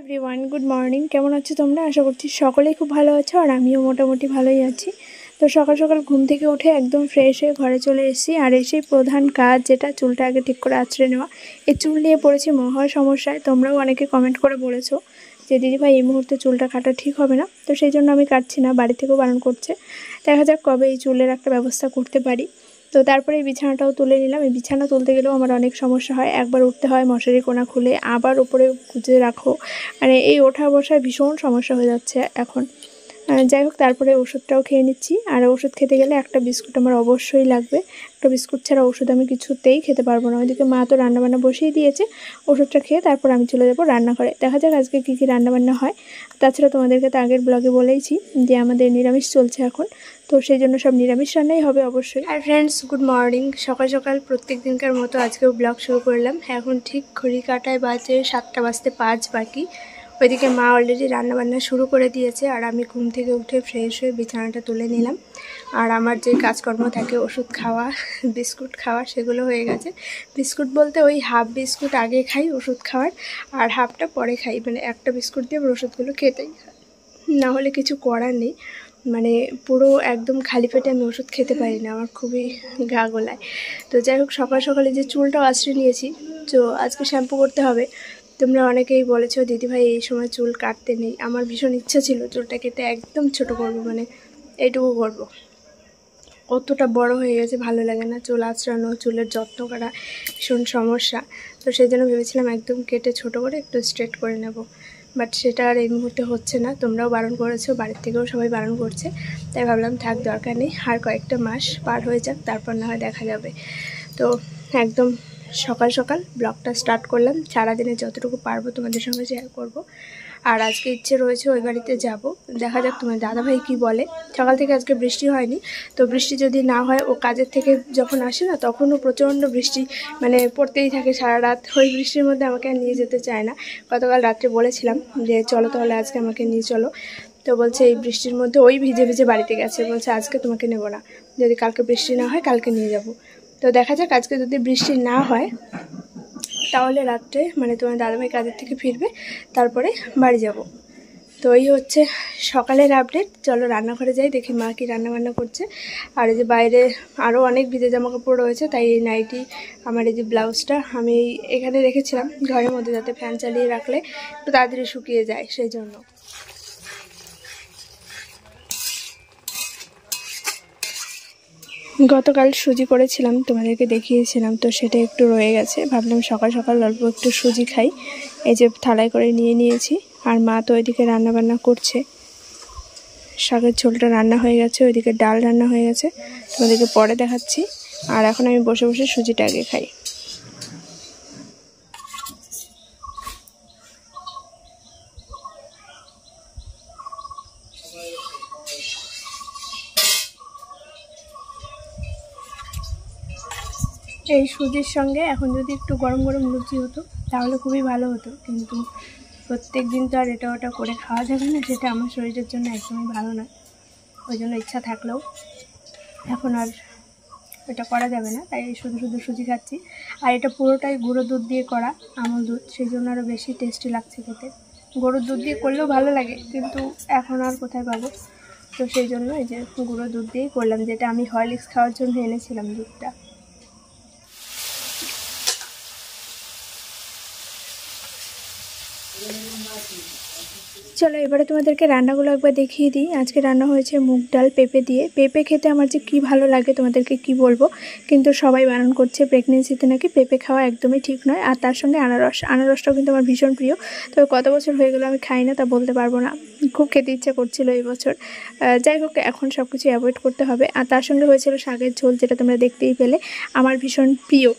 Everyone, good morning. কেমন আছো তোমরা? আশা করছি সকলেই খুব ভালো আছো, আর আমিও মোটামুটি ভালোই আছি। তো সকাল সকাল ঘুম থেকে উঠে একদম ফ্রেশ হয়ে ঘরে চলে এসেছি। আর এসেই প্রধান কাজ যেটা, চুলটা আগে ঠিক করে আঁচড়ে নেওয়া। এই চুল নিয়ে পড়েছি মহা সমস্যায়। তোমরাও অনেকে কমেন্ট করে বলেছো যে দিদিভাই এই মুহূর্তে চুলটা কাটা ঠিক হবে না, তো সেই জন্য আমি কাটছি না, বাড়ি থেকেও বারণ করছে। দেখা যাক কবে এই চুলের একটা ব্যবস্থা করতে পারি। তো তারপরে এই বিছানাটাও তুলে নিলাম। এই বিছানা তুলতে গেলেও আমার অনেক সমস্যা হয়। একবার উঠতে হয়, মশারি কোনা খুলে আবার উপরে গুজে রাখো, মানে এই ওঠা বসায় ভীষণ সমস্যা হয়ে যাচ্ছে এখন। যাই হোক, তারপরে ওষুধটাও খেয়ে নিচ্ছি। আর ওষুধ খেতে গেলে একটা বিস্কুট আমার অবশ্যই লাগবে। একটা বিস্কুট ছাড়া ওষুধ আমি কিছুতেই খেতে পারবো না। ওইদিকে মা তো রান্নাবান্না বসিয়ে দিয়েছে। ওষুধটা খেয়ে তারপর আমি চলে যাবো রান্নাঘরে। দেখা যাক আজকে কী কী রান্নাবান্না হয়। তাছাড়া তোমাদেরকে তো আগের ব্লগে বলেইছি যে আমাদের নিরামিষ চলছে এখন, তো সেই জন্য সব নিরামিষ রান্নাই হবে অবশ্যই। আর ফ্রেন্ডস, গুড মর্নিং। সকাল সকাল প্রত্যেক দিনকার মতো আজকেও ব্লগ শুরু করলাম। এখন ঠিক ঘড়ি কাটায় বাজে 7টা বাজতে 5 বাকি। ওইদিকে মা অলরেডি রান্নাবান্না শুরু করে দিয়েছে, আর আমি ঘুম থেকে উঠে ফ্রেশ হয়ে বিছানাটা তুলে নিলাম। আর আমার যে কাজকর্ম থাকে, ওষুধ খাওয়া, বিস্কুট খাওয়া, সেগুলো হয়ে গেছে। বিস্কুট বলতে ওই হাফ বিস্কুট আগে খাই ওষুধ খাওয়ার, আর হাফটা পরে খাই। মানে একটা বিস্কুট দিয়ে আমার ওষুধগুলো খেতেই, না হলে কিছু করার নেই। মানে পুরো একদম খালি পেটে আমি ওষুধ খেতে পারি না, আমার খুবই গা গোলায়। তো যাই হোক, সকাল সকালে যে চুলটাও আঁচড়ে নিয়েছি, তো আজকে শ্যাম্পু করতে হবে। তোমরা অনেকেই বলেছো দিদিভাই এই সময় চুল কাটতে নেই। আমার ভীষণ ইচ্ছা ছিল চুলটা কেটে একদম ছোট করবো, মানে এইটুকু করবো। অতটা বড় হয়ে গেছে, ভালো লাগে না চুল আঁচড়ানো, চুলের যত্ন করা ভীষণ সমস্যা। তো সেই জন্য ভেবেছিলাম একদম কেটে ছোট করে একটু স্ট্রেট করে নেব, বাট সেটা আর এই মুহূর্তে হচ্ছে না। তোমরাও বারণ করেছো, বাড়ির থেকেও সবাই বারণ করছে, তাই ভাবলাম থাক, দরকার নেই। আর কয়েকটা মাস পার হয়ে যাক, তারপর না হয় দেখা যাবে। তো একদম সকাল সকাল ব্লগটা স্টার্ট করলাম। সারাদিনে যতটুকু পারবো তোমাদের সঙ্গে শেয়ার করব। আর আজকে ইচ্ছে রয়েছে ওই বাড়িতে যাব, দেখা যাক তোমার দাদাভাই কি বলে। সকাল থেকে আজকে বৃষ্টি হয়নি, তো বৃষ্টি যদি না হয়, ও কাজের থেকে যখন আসে না তখনও প্রচণ্ড বৃষ্টি মানে পড়তেই থাকে সারা রাত। ওই বৃষ্টির মধ্যে আমাকে আর নিয়ে যেতে চায় না। গতকাল রাত্রে বলেছিলাম যে চলো তাহলে আজকে আমাকে নিয়ে চলো, তো বলছে এই বৃষ্টির মধ্যে ওই ভিজে ভিজে বাড়িতে গেছে, বলছে আজকে তোমাকে নেব না, যদি কালকে বৃষ্টি না হয় কালকে নিয়ে যাব। তো দেখা যাক, আজকে যদি বৃষ্টি না হয় তাহলে রাত্রে মানে তোমার দাদাভাই কাজের থেকে ফিরবে, তারপরে বাড়ি যাব। তো এই হচ্ছে সকালের আপডেট। চলো রান্নাঘরে যাই, দেখি মা কি রান্নাবান্না করছে। আর এই যে বাইরে আরও অনেক ভিজে জামা কাপড় রয়েছে, তাই এই নাইটি, আমার এই যে ব্লাউজটা আমি এখানে রেখেছিলাম ঘরের মধ্যে, যাতে ফ্যান চালিয়ে রাখলে একটু তাড়াতাড়ি শুকিয়ে যায়, সেই জন্য। গতকাল সুজি করেছিলাম, তোমাদেরকে দেখিয়েছিলাম, তো সেটা একটু রয়ে গেছে। ভাবলাম সকাল সকাল অল্প একটু সুজি খাই। এই যে থালায় করে নিয়ে নিয়েছি। আর মা তো ওইদিকে রান্নাবান্না করছে। শাকের ঝোলটা রান্না হয়ে গেছে, ওইদিকে ডাল রান্না হয়ে গেছে, তোমাদেরকে পরে দেখাচ্ছি। আর এখন আমি বসে বসে সুজিটা আগে খাই। এই সুজির সঙ্গে এখন যদি একটু গরম গরম লুচি হতো তাহলে খুবই ভালো হতো, কিন্তু প্রত্যেক দিন তো আর এটা ওটা করে খাওয়া যাবে না, সেটা আমার শরীরের জন্য একদমই ভালো না। ওই জন্য ইচ্ছা থাকলেও এখন আর এটা করা যাবে না, তাই শুধু শুধু সুজি খাচ্ছি। আর এটা পুরোটাই গুঁড়ো দুধ দিয়ে করা, আমুল দুধ, সেই জন্য আরও বেশি টেস্টি লাগছে খেতে। গরুর দুধ দিয়ে করলেও ভালো লাগে, কিন্তু এখন আর কোথায় পাবো, তো সেই জন্য এই যে গুঁড়ো দুধ দিয়েই করলাম, যেটা আমি হরলিক্স খাওয়ার জন্য এনেছিলাম দুধটা। চলো এবারে তোমাদেরকে রান্নাগুলো একবার দেখিয়ে দিই। আজকে রান্না হয়েছে মুগ ডাল পেঁপে দিয়ে। পেঁপে খেতে আমার যে কী ভালো লাগে তোমাদেরকে কি বলবো, কিন্তু সবাই বারণ করছে প্রেগনেন্সিতে নাকি পেঁপে খাওয়া একদমই ঠিক নয়। আর তার সঙ্গে আনারসটাও কিন্তু আমার ভীষণ প্রিয়, তবে কত বছর হয়ে গেলো আমি খাই না, তা বলতে পারবো না। খুব খেতে ইচ্ছা করছিল এই বছর। যাই হোক, এখন সব কিছু অ্যাভয়েড করতে হবে। আর তার সঙ্গে হয়েছিল শাকের ঝোল, যেটা তোমরা দেখতেই পেলে, আমার ভীষণ প্রিয়।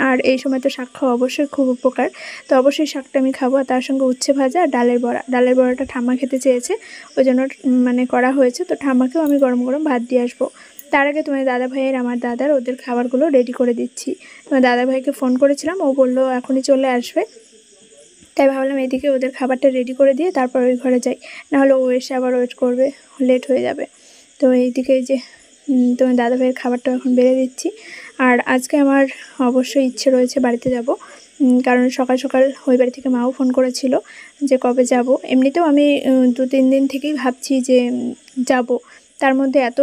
আর এই সময় তো শাক খাওয়া অবশ্যই খুব উপকার, তো অবশ্যই শাকটা আমি খাবো। আর তার সঙ্গে উচ্ছে ভাজা আর ডালের বড়া। ডালের বড়াটা ঠাম্মা খেতে চেয়েছে, ওই জন্য মানে করা হয়েছে। তো ঠাম্মাকেও আমি গরম গরম ভাত দিয়ে আসবো। তার আগে তোমার দাদাভাইয়ের, আমার দাদার, ওদের খাবারগুলো রেডি করে দিচ্ছি। তোমার দাদাভাইকে ফোন করেছিলাম, ও বললো এখনই চলে আসবে, তাই ভাবলাম এদিকে ওদের খাবারটা রেডি করে দিয়ে তারপর ওই ঘরে যাই, নাহলে ও এসে আবার ওয়েট করবে, লেট হয়ে যাবে। তো এইদিকে এই যে তোমার দাদাভাইয়ের খাবারটা এখন বেড়ে দিচ্ছি। আর আজকে আমার অবশ্যই ইচ্ছে রয়েছে বাড়িতে যাব, কারণ সকাল সকাল ওই বাড়ি থেকে মাও ফোন করেছিল যে কবে যাব। এমনিতেও আমি 2-3 দিন থেকেই ভাবছি যে যাব, তার মধ্যে এত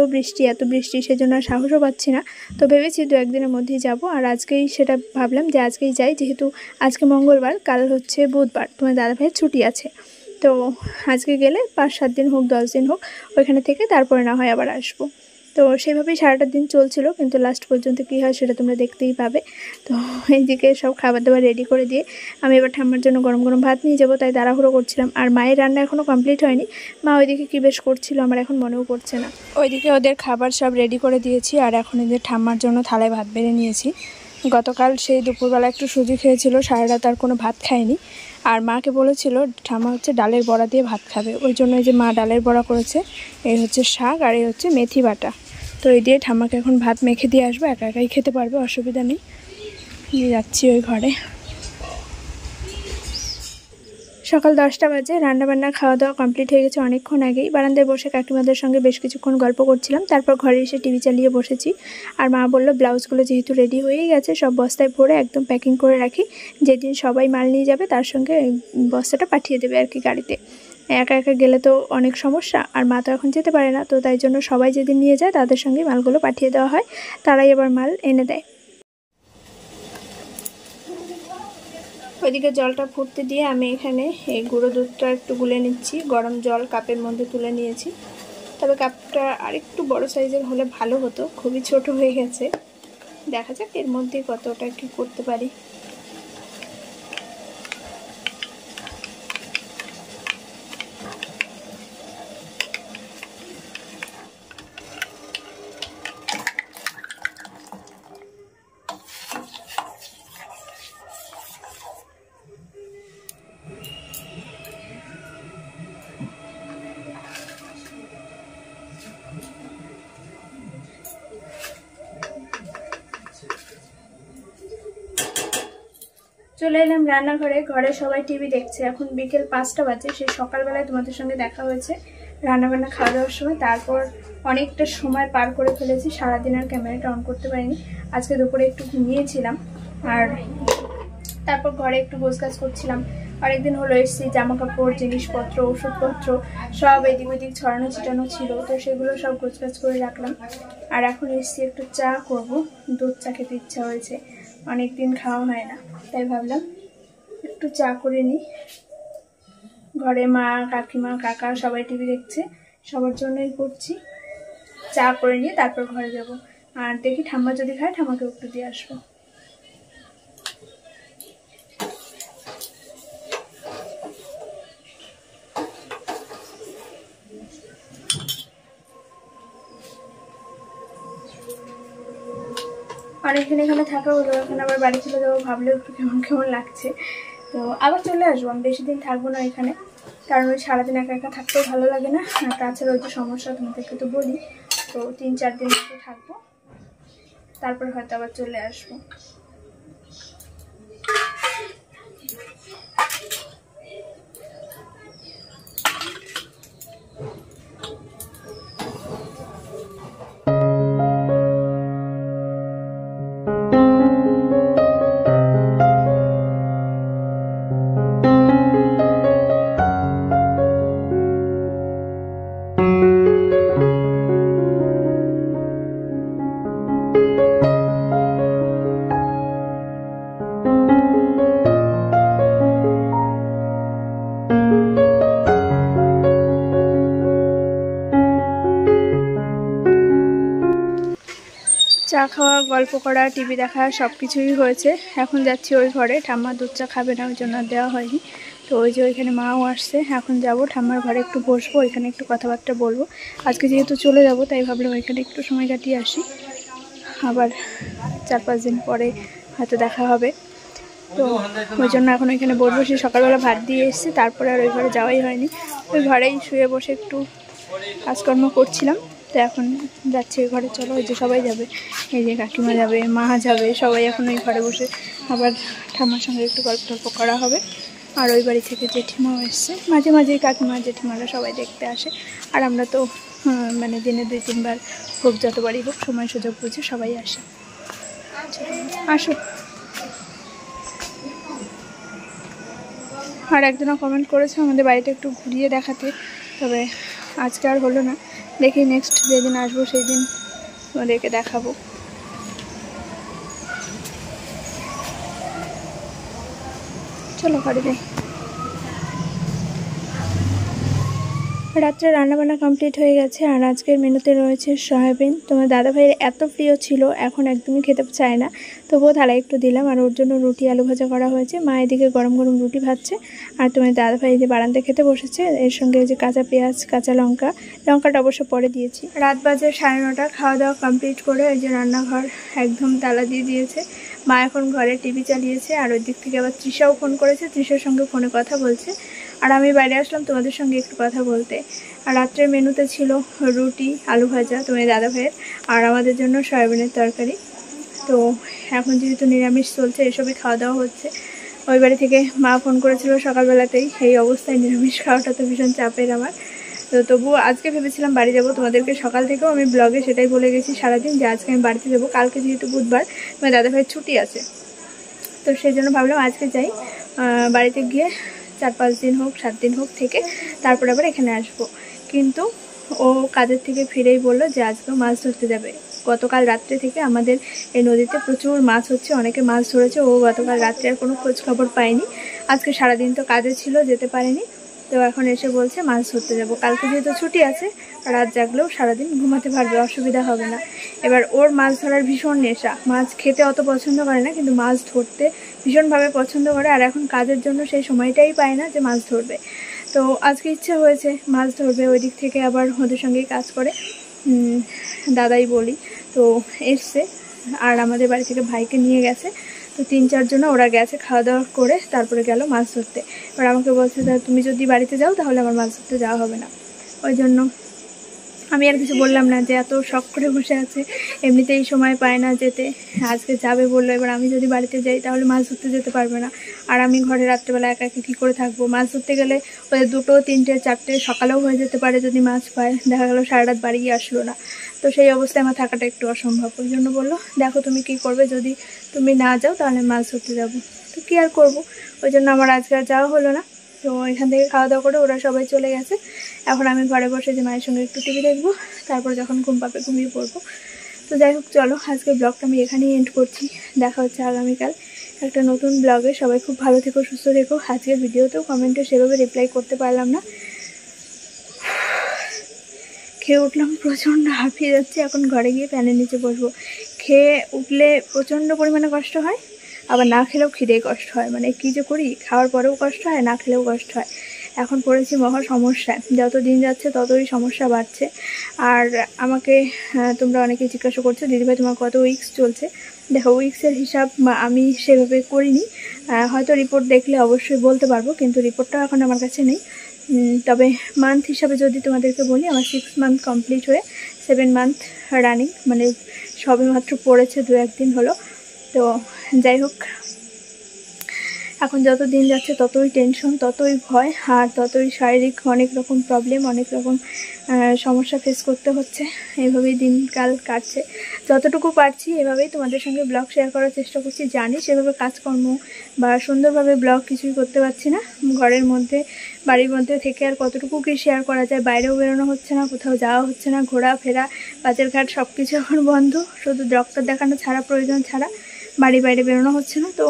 বৃষ্টি সেজন্য আর সাহসও পাচ্ছি না। তো ভেবেছি 2-1 দিনের মধ্যেই যাব। আর আজকেই সেটা ভাবলাম যে আজকেই যাই, যেহেতু আজকে মঙ্গলবার, কাল হচ্ছে বুধবার, তোমার দাদাভাইয়ের ছুটি আছে। তো আজকে গেলে 5-7 দিন হোক 10 দিন হোক ওইখানে থেকে তারপরে না হয় আবার আসবো। তো সেভাবেই সারাটা দিন চলছিল, কিন্তু লাস্ট পর্যন্ত কী হয় সেটা তোমরা দেখতেই পাবে। তো এইদিকে সব খাবার দাবার রেডি করে দিয়ে আমি এবার ঠাম্মার জন্য গরম গরম ভাত নিয়ে যাবো, তাই তাড়াহুড়ো করছিলাম। আর মায়ের রান্না এখনও কমপ্লিট হয়নি, মা ওইদিকে কী বেশ করছিল আমার এখন মনেও পড়ছে না। ওইদিকে ওদের খাবার সব রেডি করে দিয়েছি, আর এখন এদের ঠাম্মার জন্য থালায় ভাত বেড়ে নিয়েছি। গতকাল সেই দুপুরবেলা একটু সুজি খেয়েছিল, সারা রাত আর কোনো ভাত খায়নি। আর মাকে বলেছিল ঠাম্মা হচ্ছে ডালের বড়া দিয়ে ভাত খাবে, ওই জন্য যে মা ডালের বড়া করেছে। এই হচ্ছে শাক আর এই হচ্ছে মেথি বাটা। তো এই দিয়ে ঠাম্মাকে এখন ভাত মেখে দিয়ে আসবো, একা একাই খেতে পারবে, অসুবিধা নেই। নিয়ে যাচ্ছি ওই ঘরে। সকাল 10টা বাজে, রান্নাবান্না খাওয়া দাওয়া কমপ্লিট হয়ে গেছে অনেকক্ষণ আগেই। বারান্দায় বসে কাকিমাদের সঙ্গে বেশ কিছুক্ষণ গল্প করছিলাম, তারপর ঘরে এসে টিভি চালিয়ে বসেছি। আর মা বললো ব্লাউজগুলো যেহেতু রেডি হয়েই গেছে সব বস্তায় ভরে একদম প্যাকিং করে রাখি, যেদিন সবাই মাল নিয়ে যাবে তার সঙ্গে বস্তাটা পাঠিয়ে দেবে আর কি গাড়িতে। একা একা গেলে তো অনেক সমস্যা, আর মা তো এখন যেতে পারে না, তো তাই জন্য সবাই যেদিন নিয়ে যায় তাদের সঙ্গে মালগুলো পাঠিয়ে দেওয়া হয়, তারাই আবার মাল এনে দেয়। ওইদিকে জলটা ফুটতে দিয়ে আমি এখানে এই গুঁড়ো দুধটা একটু গুলে নিচ্ছি, গরম জল কাপের মধ্যে তুলে নিয়েছি। তবে কাপটা আরেকটু বড় সাইজের হলে ভালো হতো, খুবই ছোট হয়ে গেছে। দেখা যাক এর মধ্যে কতটা কি করতে পারি। চলে এলাম রান্নাঘরে। ঘরে সবাই টিভি দেখছে, এখন বিকেল 5টা বাজে। সেই সকালবেলায় তোমাদের সঙ্গে দেখা হয়েছে রান্নাবান্না খাওয়া দাওয়ার সময়, তারপর অনেকটা সময় পার করে ফেলেছি। সারাদিন আর ক্যামেরাটা অন করতে পারিনি, আজকে দুপুরে একটু ঘুমিয়েছিলাম। আর তারপর ঘরে একটু গোছগাছ করছিলাম। অনেকদিন হলো এসেছি, জামা কাপড় জিনিসপত্র ওষুধপত্র সব এদিক ওদিক ছড়ানো ছিটানো ছিল, তো সেগুলো সব গোছগাছ করে রাখলাম। আর এখন এসেছি একটু চা করব, দুধ চা খেতে ইচ্ছা হয়েছে, অনেকদিন খাওয়া হয় না, তাই ভাবলাম একটু চা করে নিই। ঘরে মা কাকিমা কাকা সবাই টিভি দেখছে, সবার জন্যই করছি। চা করে নিয়ে তারপর ঘরে যাব, আর দেখি ঠাম্মা যদি খায় ঠাম্মাকে একটু দিয়ে আসবো। অনেকদিন এখানে থাকা হলো, এখন আবার বাড়ি চলে যাবো ভাবলেও একটু কেমন কেমন লাগছে। তো আবার চলে আসবো, আমি বেশি দিন থাকবো না এখানে, কারণ ওই সারাদিন একা একা থাকতেও ভালো লাগে না। আর তাছাড়া ওই তো সমস্যা তোমাদেরকে তো বলি। তো 3-4 দিন মতো থাকবো, তারপর হয়তো আবার চলে আসবো। চা খাওয়া, গল্প করা, টিভি দেখা সব কিছুই হয়েছে। এখন যাচ্ছি ওই ঘরে, ঠাম্মা দুধ চা খাবে না, ওই জন্য দেওয়া হয়নি। তো ওই যে ওইখানে মাও আসছে, এখন যাব ঠাম্মার ঘরে একটু বসবো, ওইখানে একটু কথাবার্তা বলবো। আজকে যেহেতু চলে যাব তাই ভাবলাম ওইখানে একটু সময় কাটিয়ে আসি, আবার 4-5 দিন পরে হয়তো দেখা হবে। তো ওই জন্য এখন ওইখানে বসবো। সেই সকালবেলা ভাত দিয়ে এসেছি, তারপরে আর ওই ঘরে যাওয়াই হয়নি, ওই ঘরেই শুয়ে বসে একটু কাজকর্ম করছিলাম। তো এখন যাচ্ছি ওই ঘরে, চলো ওই যে সবাই যাবে, এই যে কাকিমা যাবে, মা যাবে, সবাই এখন ওই ঘরে বসে আবার ঠাম্মার সঙ্গে একটু গল্প টল্প করা হবে। আর ওই বাড়ি থেকে জেঠিমাও এসছে, মাঝে মাঝেই কাকিমা জেঠিমারা সবাই দেখতে আসে। আর আমরা তো মানে দিনে 2-3 বার হোক, যতবারই হোক সময় সুযোগ বুঝে সবাই আসে। আসো। আর একজনও কমেন্ট করেছে আমাদের বাড়িটা একটু ঘুরিয়ে দেখাতে, তবে আজকে আর হলো না। দেখি নেক্সট যেদিন আসবো সেই দিন তোমাদেরকে দেখাবো। চলো ঘরে যাই। রাত্রে রান্নাবান্না কমপ্লিট হয়ে গেছে, আর আজকের মেনুতে রয়েছে সয়াবিন। তোমার দাদাভাইয়ের এত প্রিয় ছিল, এখন একদমই খেতে চায় না, তবুও থালায় একটু দিলাম। আর ওর জন্য রুটি আলু ভাজা করা হয়েছে, মা এদিকে গরম গরম রুটি ভাজছে, আর তোমার দাদাভাই যে বারান্দায় খেতে বসেছে। এর সঙ্গে যে কাঁচা পেঁয়াজ, কাঁচা লঙ্কাটা অবশ্য পরে দিয়েছি। রাত বাজে 9:30, খাওয়া দাওয়া কমপ্লিট করে ওই যে রান্নাঘর একদম তালা দিয়ে দিয়েছে। মা এখন ঘরে টিভি চালিয়েছে, আর ওই দিক থেকে আবার তৃষাও ফোন করেছে, তৃষার সঙ্গে ফোনে কথা বলছে। আর আমি বাইরে আসলাম তোমাদের সঙ্গে একটু কথা বলতে। আর রাত্রের মেনুতে ছিল রুটি আলু ভাজা তোমার দাদাভাইয়ের, আর আমাদের জন্য সয়াবিনের তরকারি। তো এখন যেহেতু নিরামিষ চলছে, এসবই খাওয়া দাওয়া হচ্ছে। ওই বাড়ি থেকে মা ফোন করেছিল সকালবেলাতেই, এই অবস্থায় নিরামিষ খাওয়াটা তো ভীষণ চাপের আমার। তো তবুও আজকে ভেবেছিলাম বাড়ি যাব, তোমাদেরকে সকাল থেকেও আমি ব্লগে সেটাই বলে গেছি সারাদিন যে আজকে আমি বাড়িতে যাবো। কালকে যেহেতু বুধবার, তোমার দাদাভাইয়ের ছুটি আছে, তো সেই জন্য ভাবলাম আজকে যাই, বাড়িতে গিয়ে 4-5 দিন হোক 7 দিন হোক থেকে তারপর আবার এখানে আসবো। কিন্তু ও কাজের থেকে ফিরেই বললো যে আজকেও মাছ ধরতে যাবে। গতকাল রাত্রে থেকে আমাদের এই নদীতে প্রচুর মাছ হচ্ছে, অনেকে মাছ ধরেছে। ও গতকাল রাত্রে আর কোনো খোঁজ খবর পায়নি, আজকে সারাদিন তো কাজে ছিল, যেতে পারেনি। তো এখন এসে বলছে মাছ ধরতে যাব। কালকে যেহেতু ছুটি আছে, রাত জাগলেও সারাদিন ঘুমাতে পারবে, অসুবিধা হবে না। এবার ওর মাছ ধরার ভীষণ নেশা, মাছ খেতে অত পছন্দ করে না, কিন্তু মাছ ধরতে ভীষণভাবে পছন্দ করে। আর এখন কাজের জন্য সেই সময়টাই পায় না যে মাছ ধরবে। তো আজকে ইচ্ছে হয়েছে মাছ ধরবে, ওই দিক থেকে আবার ওদের সঙ্গেই কাজ করে দাদাই বলি। তো এসছে, আর আমাদের বাড়ি থেকে ভাইকে নিয়ে গেছে। তো 3-4 জন ওরা গেছে, খাওয়া দাওয়া করে তারপরে গেল মাছ ধরতে। এবার আমাকে বলছে তুমি যদি বাড়িতে যাও তাহলে আমার মাছ ধরতে যাওয়া হবে না। ওই জন্য আমি আর কিছু বললাম না, যে এত শখ করে বসে আছে, এমনিতেই সময় পায় না যেতে, আজকে যাবে বললো। এবার আমি যদি বাড়িতে যাই তাহলে মাছ ধরতে যেতে পারবে না, আর আমি ঘরে রাত্রেবেলা একা একা কী করে থাকবো। মাছ ধরতে গেলে ওই 2, 3, 4 সকালেও হয়ে যেতে পারে যদি মাছ পায়, দেখা গেলো সারা রাত বাড়ি আসলো না। তো সেই অবস্থায় আমার থাকাটা একটু অসম্ভব। ওই জন্য বললো দেখো তুমি কী করবে, যদি তুমি না যাও তাহলে মাছ ধরতে যাবো। তো কী আর করবো, ওই জন্য আমার আজকে আর যাওয়া হলো না। তো এখান থেকে খাওয়া দাওয়া করে ওরা সবাই চলে গেছে। এখন আমি ঘরে বসে যে মায়ের সঙ্গে একটু টিভি দেখবো, তারপর যখন ঘুম পাবে ঘুমিয়ে পড়বো। তো যাই হোক, চলো আজকে ব্লগটা আমি এখানেই এন্ড করছি। দেখা হচ্ছে আগামীকাল একটা নতুন ব্লগে। সবাই খুব ভালো থেকো, সুস্থ থেকো। আজকের ভিডিওতেও কমেন্টে সেভাবে রিপ্লাই করতে পারলাম না, খেয়ে উঠলাম, প্রচণ্ড হাঁপিয়ে যাচ্ছে। এখন ঘরে গিয়ে ফ্যানের নিচে বসবো। খেয়ে উঠলে প্রচণ্ড পরিমাণে কষ্ট হয়, আবার না খেলেও খিদেই কষ্ট হয়। মানে কী যে করি, খাওয়ার পরেও কষ্ট হয়, না খেলেও কষ্ট হয়। এখন পড়েছি মহা সমস্যায়, যত দিন যাচ্ছে ততই সমস্যা বাড়ছে। আর আমাকে তোমরা অনেকেই জিজ্ঞাসা করছো দিদিভাই তোমার কত উইক্স চলছে। দেখো, উইক্সের হিসাব আমি সেভাবে করিনি, হয়তো রিপোর্ট দেখলে অবশ্যই বলতে পারবো, কিন্তু রিপোর্টটা এখন আমার কাছে নেই। তবে মান্থ হিসাবে যদি তোমাদেরকে বলি, আমার 6 মান্থ কমপ্লিট হয়ে 7 মান্থ রানিং, মানে সবে মাত্র পড়েছে 2-1 দিন হলো। তো যাই হোক, এখন যত দিন যাচ্ছে ততই টেনশন, ততই ভয়, আর ততই শারীরিক অনেক রকম প্রবলেম, অনেক রকম সমস্যা ফেস করতে হচ্ছে। এভাবেই দিনকাল কাটছে, যতটুকু পারছি এভাবেই তোমাদের সঙ্গে ব্লগ শেয়ার করার চেষ্টা করছি। জানি সেভাবে কাজকর্ম বা সুন্দরভাবে ব্লগ কিছুই করতে পারছি না, ঘরের মধ্যে বাড়ির মধ্যে থেকে আর কতটুকু কি শেয়ার করা যায়। বাইরেও বেরোনো হচ্ছে না, কোথাও যাওয়া হচ্ছে না, ঘোরাফেরা বাজার ঘাট সব কিছু এখন বন্ধ, শুধু ডক্টর দেখানো ছাড়া, প্রয়োজন ছাড়া বাইরে বেরোনো হচ্ছে না। তো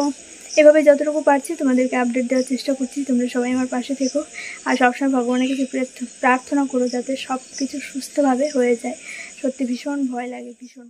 এভাবে যতটুকু পারছি তোমাদেরকে আপডেট দেওয়ার চেষ্টা করছি। তোমরা সবাই আমার পাশে থেকো, আর সবসময় ভগবানের কাছে প্রার্থনা করো যাতে সব কিছু সুস্থভাবে হয়ে যায়। সত্যি ভীষণ ভয় লাগে, ভীষণ।